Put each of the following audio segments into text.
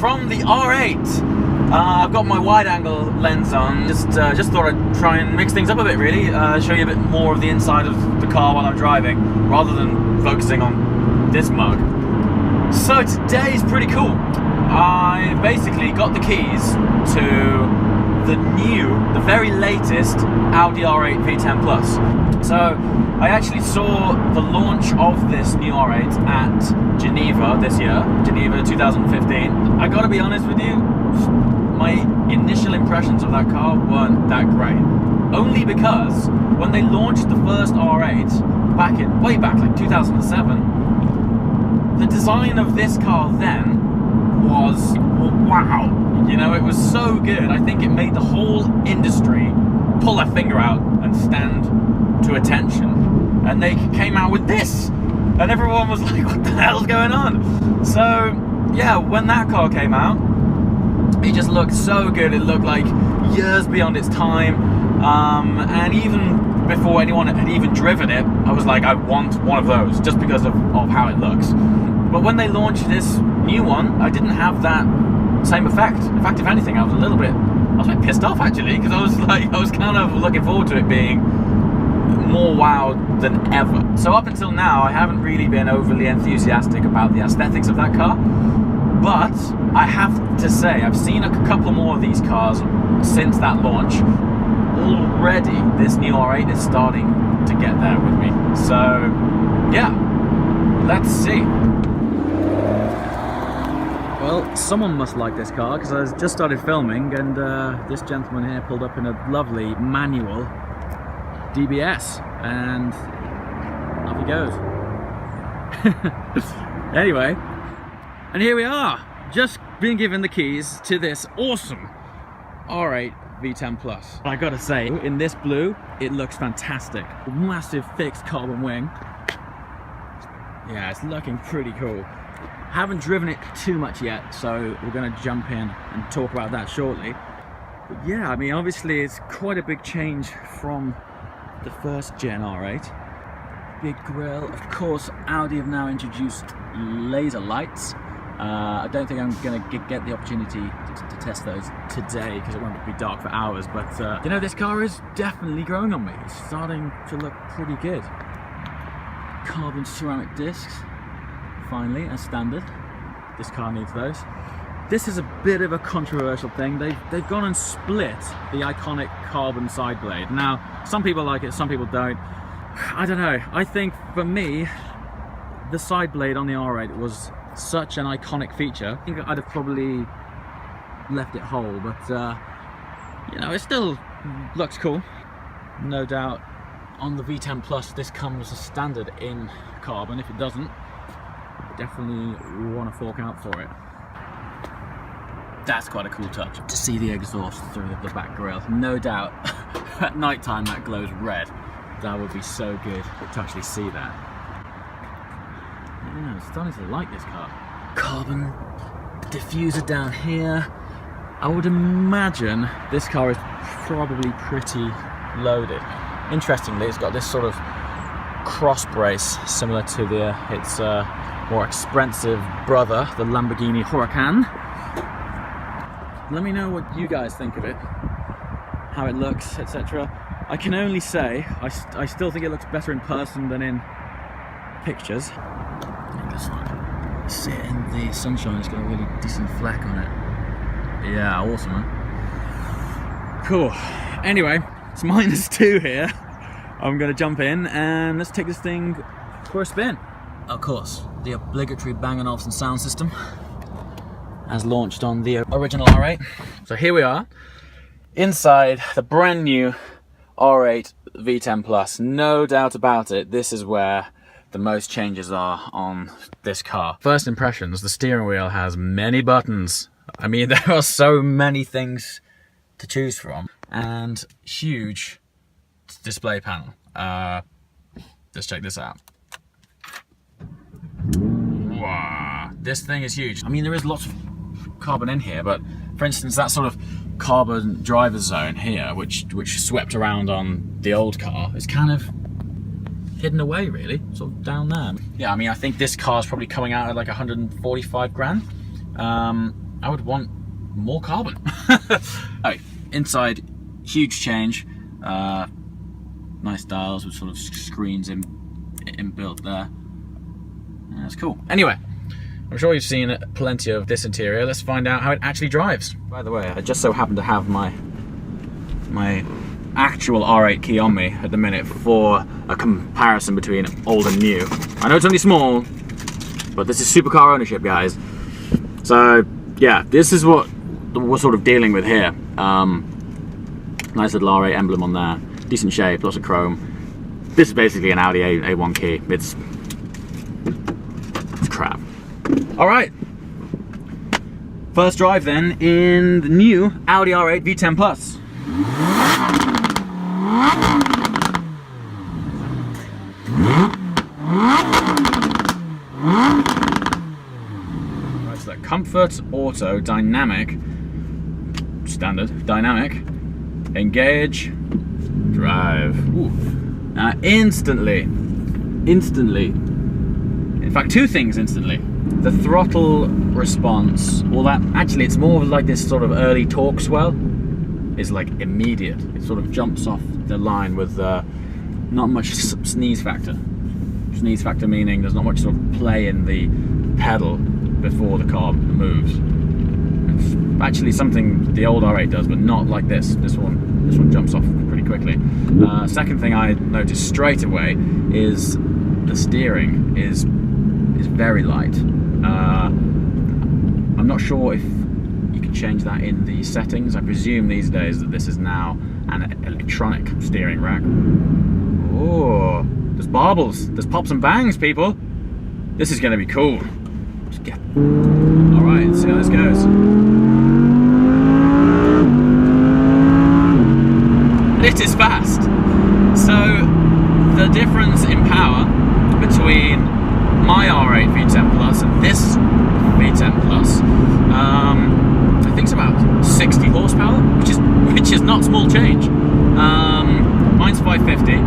from the R8. I've got my wide-angle lens on. Just thought I'd try and mix things up a bit, really. Show you a bit more of the inside of the car while I'm driving, rather than focusing on this mug. So today's pretty cool. I basically got the keys to the very latest Audi R8 V10 Plus. So I actually saw the launch of this new R8 at Geneva this year, Geneva 2015. I gotta be honest with you, my initial impressions of that car weren't that great. Only because when they launched the first R8 way back like 2007, the design of this car then was wow. You know, it was so good. I think it made the whole industry pull their finger out and stand to attention. And they came out with this, and everyone was like, what the hell's going on? So yeah, when that car came out, it just looked so good. It looked like years beyond its time, and even before anyone had even driven it, I was like, I want one of those, just because of how it looks. But when they launched this new one, I didn't have that same effect. In fact, if anything, I was a bit pissed off actually, because I was kind of looking forward to it being more wowed than ever. So up until now, I haven't really been overly enthusiastic about the aesthetics of that car. But I have to say, I've seen a couple more of these cars since that launch. Already, this new R8 is starting to get there with me. So, yeah, let's see. Well, someone must like this car, because I just started filming, and this gentleman here pulled up in a lovely manual DBS, and off he goes. Anyway. And here we are, just being given the keys to this awesome R8 V10 Plus. I gotta say, in this blue, it looks fantastic. Massive fixed carbon wing. Yeah, it's looking pretty cool. Haven't driven it too much yet, so we're gonna jump in and talk about that shortly. But yeah, I mean, obviously it's quite a big change from the first gen R8. Big grille. Of course, Audi have now introduced laser lights. I don't think I'm going to get the opportunity to test those today, because it won't be dark for hours, but you know, this car is definitely growing on me. It's starting to look pretty good. Carbon ceramic discs, finally, as standard. This car needs those. This is a bit of a controversial thing. They've gone and split the iconic carbon side blade. Now, some people like it, some people don't. I don't know. I think for me, the side blade on the R8 was such an iconic feature. I think I'd have probably left it whole, but you know, it still looks cool. No doubt on the V10 Plus this comes as standard in carbon. If it doesn't, definitely want to fork out for it. That's quite a cool touch, to see the exhaust through the back grille. No doubt at night time that glows red. That would be so good to actually see that. Yeah, I'm starting to like this car. Carbon diffuser down here. I would imagine this car is probably pretty loaded. Interestingly, it's got this sort of cross brace similar to its more expensive brother, the Lamborghini Huracan. Let me know what you guys think of it, how it looks, etc. I can only say I still think it looks better in person than in pictures. This one, sit in the sunshine, it's got a really decent fleck on it. Yeah, awesome, man. Cool. Anyway, it's -2 here. I'm gonna jump in and let's take this thing for a spin. Of course, the obligatory Bang & Olufsen sound system, as launched on the original R8. So here we are, inside the brand new R8 V10 Plus. No doubt about it, this is where the most changes are on this car. First impressions, the steering wheel has many buttons. I mean, there are so many things to choose from, and huge display panel. Let's check this out. Wow, this thing is huge. I mean, there is lots of carbon in here, but for instance, that sort of carbon driver zone here, which swept around on the old car, is kind of hidden away, really, sort of down there. Yeah, I mean, I think this car is probably coming out at like 145 grand. I would want more carbon. Right, inside, huge change. Nice dials with sort of screens inbuilt there. That's cool. Anyway, I'm sure you've seen plenty of this interior. Let's find out how it actually drives. By the way, I just so happen to have my actual R8 key on me at the minute for a comparison between old and new. I know it's only small, but this is supercar ownership, guys. So yeah, this is what we're sort of dealing with here. Nice little R8 emblem on there. Decent shape, lots of chrome. This is basically an Audi A1 key. It's crap. All right. First drive then in the new Audi R8 V10 Plus. Right, so that comfort, auto, dynamic, standard, dynamic, engage, drive. Ooh. Now instantly, in fact two things instantly. The throttle response, well that, actually it's more of like this sort of early torque swell, is like immediate. It sort of jumps off the line with not much sneeze factor. Sneeze factor meaning there's not much sort of play in the pedal before the car moves. It's actually something the old R8 does, but not like this. This one jumps off pretty quickly. Second thing I noticed straight away is the steering is very light. I'm not sure if you can change that in the settings. I presume these days that this is now an electronic steering rack. Oh, there's baubles, there's pops and bangs, people. This is going to be cool. All right, let's see how this goes. It is fast. So the difference in power between my R8 V10 Plus and this V10 Plus, I think it's about 60 horsepower, which is not small change. Mine's 550.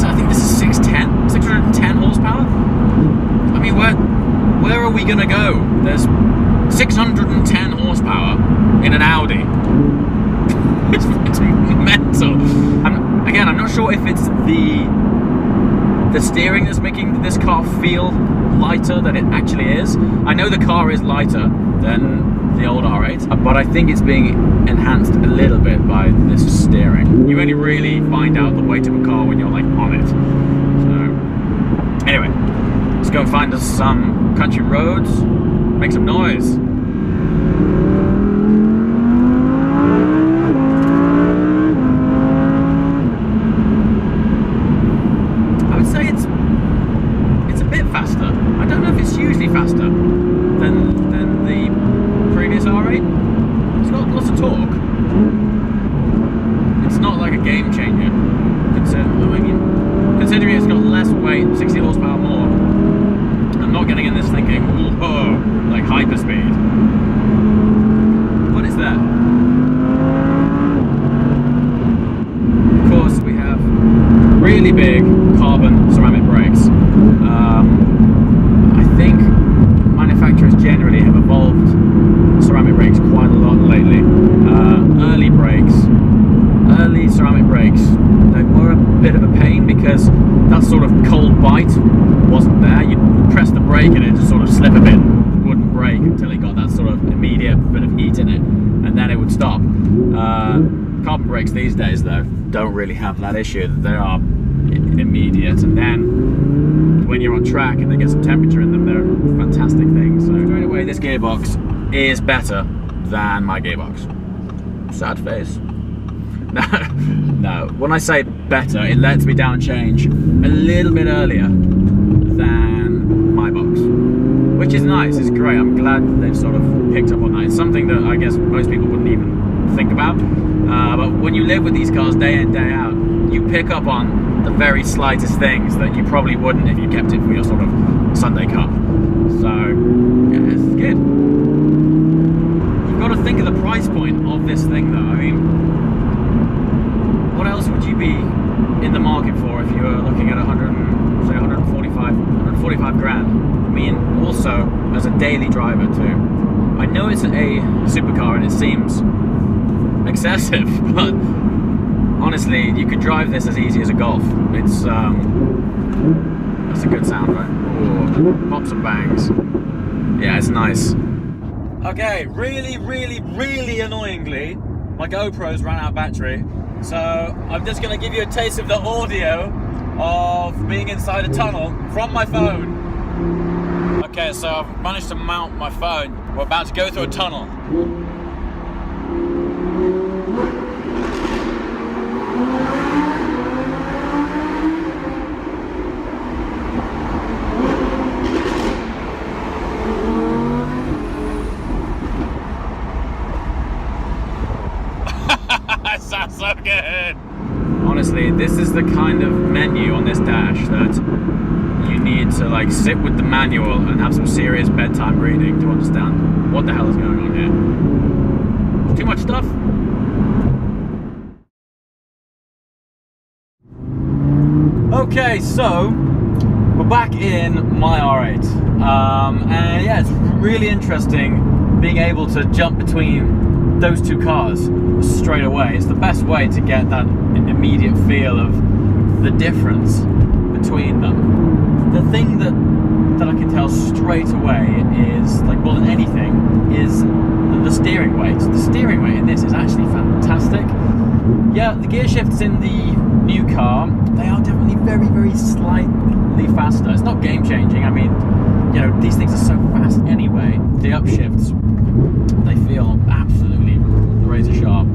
I think this is 610 horsepower. I mean, where are we gonna go? There's 610 horsepower in an Audi. It's mental. I'm not sure if it's the steering that's making this car feel lighter than it actually is. I know the car is lighter than the old R8, but I think it's being enhanced a little bit by this steering. You only really find out the weight of a car when you're like on it. So anyway, let's go and find us some country roads, make some noise. Faster than the previous R8. It's got lots of torque. It's not like a game changer, considering it's got less weight, 60 horsepower more. I'm not getting in this thinking, whoa, like hyperspeed. What is that? Of course, we have really big carbon ceramic brakes. I think manufacturers generally have evolved ceramic brakes quite a lot lately. Early ceramic brakes, they were a bit of a pain because that sort of cold bite wasn't there. You'd press the brake and it just sort of slip a bit, wouldn't brake until it got that sort of immediate bit of heat in it, and then it would stop. Carbon brakes these days though don't really have that issue. They are immediate, and then when you're on track and they get some temperature in them, they're fantastic things. So straight away, this gearbox is better than my gearbox. Sad face. No, when I say better, it lets me down change a little bit earlier than my box, which is nice. It's great. I'm glad that they've sort of picked up on that. It's something that I guess most people wouldn't even think about, but when you live with these cars day in, day out, you pick up on the very slightest things that you probably wouldn't if you kept it for your sort of Sunday cup. So yeah, it's good. You've got to think of the price point of this thing though. I mean, what else would you be in the market for if you were looking at 145 grand? I mean, also as a daily driver too. I know it's a supercar and it seems excessive, but honestly, you could drive this as easy as a Golf. It's that's a good sound, right? Ooh, pops and bangs. Yeah, it's nice. Okay, really annoyingly, my GoPro's ran out of battery, so I'm just gonna give you a taste of the audio of being inside a tunnel from my phone. Okay, so I've managed to mount my phone. We're about to go through a tunnel. That sounds so good. Honestly, this is the kind of menu on this dash that you need to like sit with the manual and have some serious bedtime reading to understand what the hell is going on here. Too much stuff. Okay, so we're back in my R8, and yeah, it's really interesting being able to jump between those two cars straight away. It's the best way to get that immediate feel of the difference between them. The thing that I can tell straight away is, like more than anything, is the steering weight. The steering weight in this is actually fantastic. Yeah, the gear shifts in the new car, they are definitely very slightly faster. It's not game changing. I mean, you know, these things are so fast anyway. The upshifts, they feel absolutely razor sharp.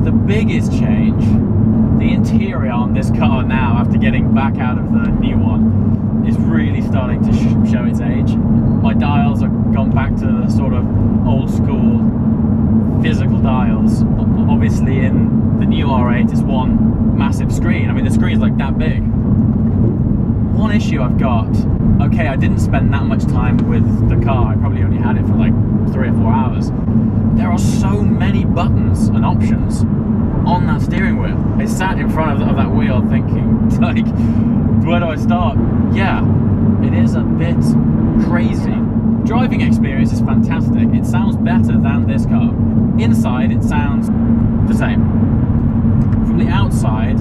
The biggest change, the interior on this car now, after getting back out of the new one, is really starting to show its age. My dials have gone back to the sort of old school physical dials. Obviously in the new R8 is one massive screen. I mean, the screen's like that big. One issue I've got, okay, I didn't spend that much time with the car. I probably only had it for like 3 or 4 hours. There are so many buttons and options on that steering wheel. I sat in front of that wheel thinking, like, where do I start? Yeah, it is a bit crazy. Driving experience is fantastic. It sounds better than this car. Inside, it sounds the same. From the outside,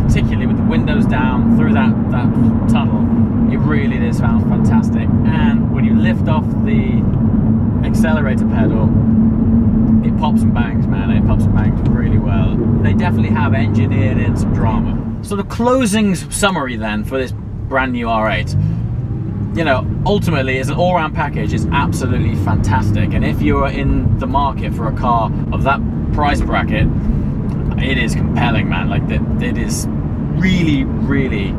particularly with the windows down through that tunnel, it really does sound fantastic. And when you lift off the accelerator pedal, it pops and bangs, man. It pops and bangs really well. They definitely have engineered in some drama. So the closing summary then for this brand new R8, you know, ultimately as an all-round package, is absolutely fantastic. And if you are in the market for a car of that price bracket, it is compelling, man. Like, it is really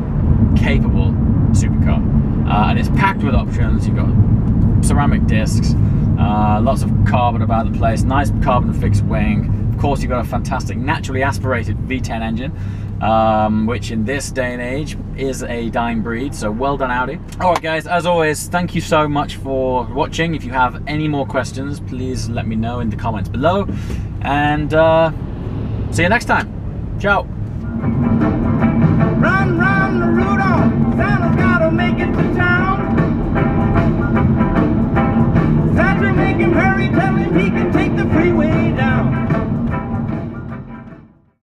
capable supercar, and it's packed with options. You've got ceramic discs, lots of carbon about the place, nice carbon fixed wing. Of course, you've got a fantastic naturally aspirated V10 engine, which in this day and age is a dying breed, so well done, Audi. Alright guys, as always, thank you so much for watching. If you have any more questions, please let me know in the comments below, and see you next time. Ciao.